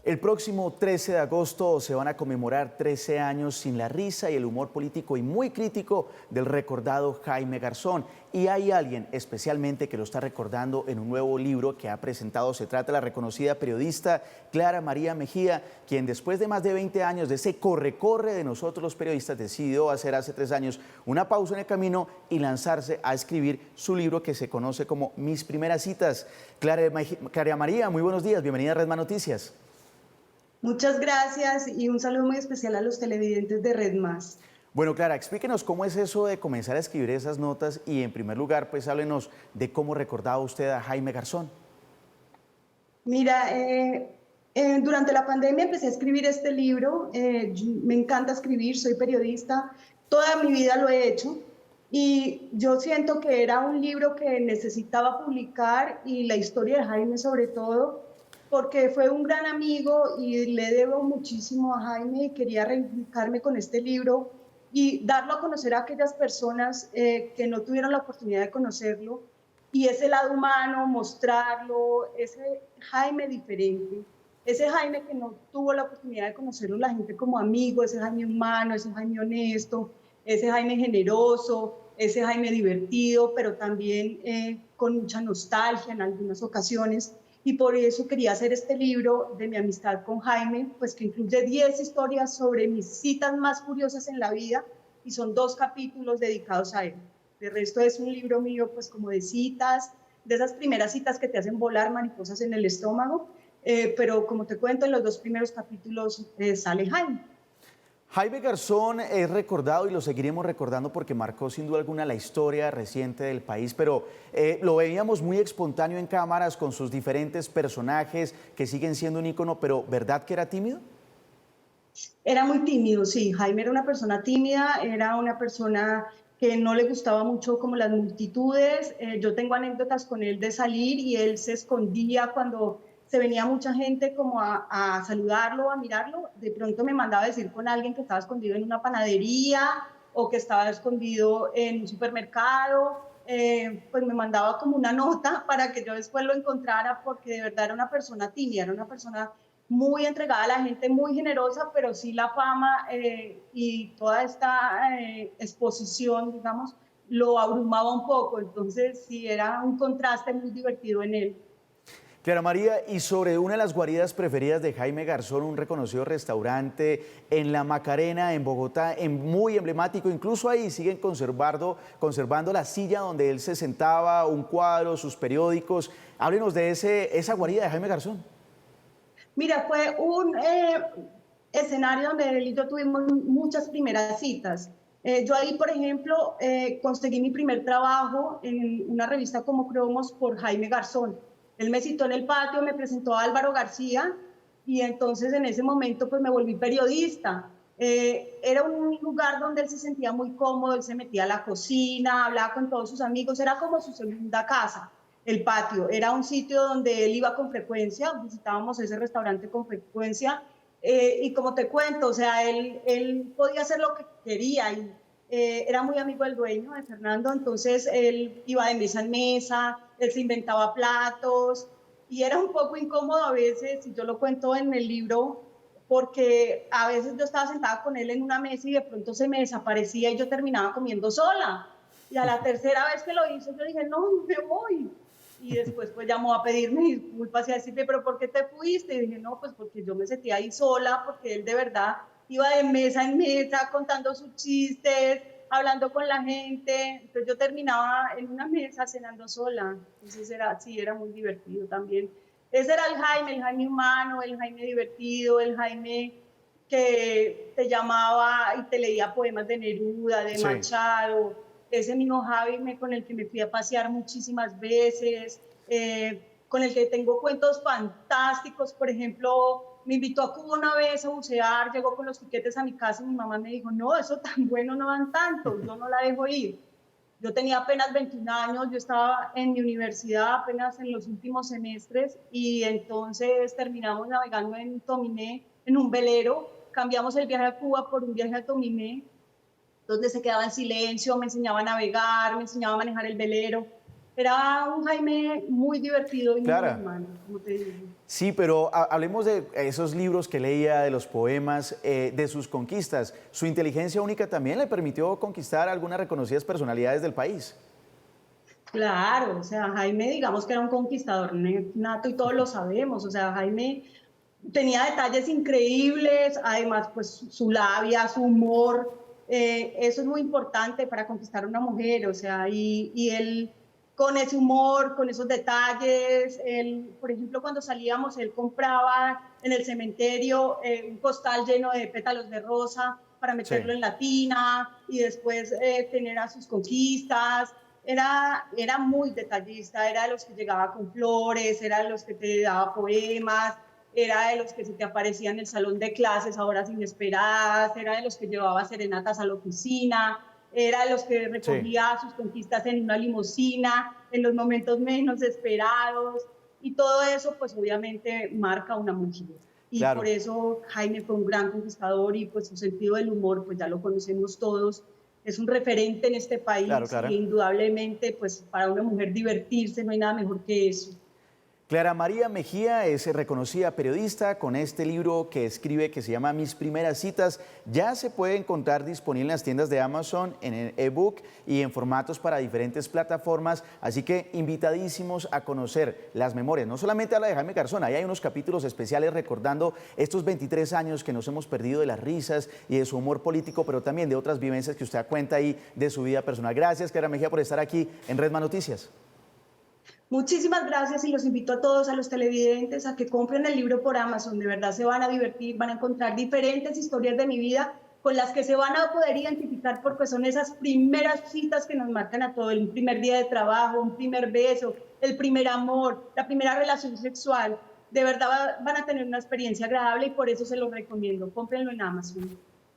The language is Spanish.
El próximo 13 de agosto se van a conmemorar 13 años sin la risa y el humor político y muy crítico del recordado Jaime Garzón. Y hay alguien especialmente que lo está recordando en un nuevo libro que ha presentado. Se trata de la reconocida periodista Clara María Mejía, quien después de más de 20 años de ese corre-corre de nosotros los periodistas decidió hacer hace 3 años una pausa en el camino y lanzarse a escribir su libro que se conoce como Mis Primeras Citas. Clara María, muy buenos días, bienvenida a Redman Noticias. Muchas gracias y un saludo muy especial a los televidentes de Red Más. Bueno, Clara, explíquenos cómo es eso de comenzar a escribir esas notas y en primer lugar, pues háblenos de cómo recordaba usted a Jaime Garzón. Mira, durante la pandemia empecé a escribir este libro. Me encanta escribir, soy periodista, toda mi vida lo he hecho y yo siento que era un libro que necesitaba publicar y la historia de Jaime sobre todo, porque fue un gran amigo y le debo muchísimo a Jaime y quería reivindicarme con este libro y darlo a conocer a aquellas personas que no tuvieron la oportunidad de conocerlo y ese lado humano, mostrarlo, ese Jaime diferente, ese Jaime que no tuvo la oportunidad de conocerlo la gente como amigo, ese Jaime humano, ese Jaime honesto, ese Jaime generoso, ese Jaime divertido, pero también con mucha nostalgia en algunas ocasiones. Y por eso quería hacer este libro de mi amistad con Jaime, pues que incluye 10 historias sobre mis citas más curiosas en la vida y son 2 capítulos dedicados a él. De resto es un libro mío pues como de citas, de esas primeras citas que te hacen volar mariposas en el estómago, pero como te cuento, en los 2 primeros capítulos sale Jaime. Jaime Garzón es recordado y lo seguiremos recordando porque marcó sin duda alguna la historia reciente del país, pero lo veíamos muy espontáneo en cámaras con sus diferentes personajes que siguen siendo un ícono, pero ¿verdad que era tímido? Era muy tímido, sí. Jaime era una persona tímida, era una persona que no le gustaba mucho como las multitudes. Yo tengo anécdotas con él de salir y él se escondía cuando se venía mucha gente como a saludarlo, a mirarlo. De pronto me mandaba a decir con alguien que estaba escondido en una panadería o que estaba escondido en un supermercado. Pues me mandaba como una nota para que yo después lo encontrara porque de verdad era una persona tímida, era una persona muy entregada a la gente, muy generosa, pero sí la fama y toda esta exposición, digamos, lo abrumaba un poco. Entonces sí, era un contraste muy divertido en él. Clara María, y sobre una de las guaridas preferidas de Jaime Garzón, un reconocido restaurante en La Macarena, en Bogotá, muy emblemático, incluso ahí siguen conservando la silla donde él se sentaba, un cuadro, sus periódicos. Háblenos de esa guarida de Jaime Garzón. Mira, fue un escenario donde él y yo tuvimos muchas primeras citas. Yo ahí, por ejemplo, conseguí mi primer trabajo en una revista como Cromos por Jaime Garzón. Él me citó en el patio, me presentó a Álvaro García y entonces en ese momento pues me volví periodista. Era un lugar donde él se sentía muy cómodo, él se metía a la cocina, hablaba con todos sus amigos, era como su segunda casa. El patio era un sitio donde él iba con frecuencia, visitábamos ese restaurante con frecuencia y como te cuento, o sea, él podía hacer lo que quería y era muy amigo del dueño, de Fernando, entonces él iba de mesa en mesa, él se inventaba platos y era un poco incómodo a veces, y yo lo cuento en el libro, porque a veces yo estaba sentada con él en una mesa y de pronto se me desaparecía y yo terminaba comiendo sola. Y a la tercera vez que lo hizo, yo dije, no, me voy. Y después pues llamó a pedirme disculpas y a decirme, pero ¿por qué te fuiste? Y dije, no, pues porque yo me sentía ahí sola, porque él de verdad iba de mesa en mesa contando sus chistes, hablando con la gente. Entonces yo terminaba en una mesa cenando sola. Entonces era, sí, era muy divertido también. Ese era el Jaime humano, el Jaime divertido, el Jaime que te llamaba y te leía poemas de Neruda, de Sí. Machado, ese mismo Jaime con el que me fui a pasear muchísimas veces, con el que tengo cuentos fantásticos. Por ejemplo, me invitó a Cuba una vez a bucear, llegó con los tiquetes a mi casa y mi mamá me dijo, no, eso tan bueno no dan tanto, yo no la dejo ir. Yo tenía apenas 21 años, yo estaba en mi universidad apenas en los últimos semestres y entonces terminamos navegando en Tominé, en un velero, cambiamos el viaje a Cuba por un viaje a Tominé, donde se quedaba en silencio, me enseñaba a navegar, me enseñaba a manejar el velero. Era un Jaime muy divertido y muy Clara, humano, como te digo. Sí, pero hablemos de esos libros que leía, de los poemas, de sus conquistas. Su inteligencia única también le permitió conquistar algunas reconocidas personalidades del país. Claro, o sea, Jaime, digamos que era un conquistador nato y todos lo sabemos. O sea, Jaime tenía detalles increíbles, además, pues su labia, su humor, eso es muy importante para conquistar a una mujer. O sea, y él con ese humor, con esos detalles, él, por ejemplo, cuando salíamos, él compraba en el cementerio un costal lleno de pétalos de rosa para meterlo Sí, en la tina y después tener a sus conquistas. Era muy detallista, era de los que llegaba con flores, era de los que te daba poemas, era de los que se te aparecía en el salón de clases a horas inesperadas, era de los que llevaba serenatas a la oficina, era de los que sí, recogía sus conquistas en una limusina, en los momentos menos esperados, y todo eso pues obviamente marca una mujer. Y por claro, eso Jaime fue un gran conquistador y pues su sentido del humor pues ya lo conocemos todos, es un referente en este claro, país y Clara. indudablemente pues para una mujer divertirse no hay nada mejor que eso. Clara María Mejía es reconocida periodista con este libro que escribe que se llama Mis primeras citas. Ya se puede encontrar disponible en las tiendas de Amazon, en el ebook y en formatos para diferentes plataformas. Así que invitadísimos a conocer las memorias. No solamente habla de Jaime Garzón, ahí hay unos capítulos especiales recordando estos 23 años que nos hemos perdido de las risas y de su humor político, pero también de otras vivencias que usted cuenta ahí de su vida personal. Gracias, Clara Mejía, por estar aquí en Redman Noticias. Muchísimas gracias y los invito a todos, a los televidentes, a que compren el libro por Amazon. De verdad se van a divertir, van a encontrar diferentes historias de mi vida con las que se van a poder identificar porque son esas primeras citas que nos marcan a todo, el primer día de trabajo, un primer beso, el primer amor, la primera relación sexual. De verdad van a tener una experiencia agradable y por eso se los recomiendo. Cómprenlo en Amazon.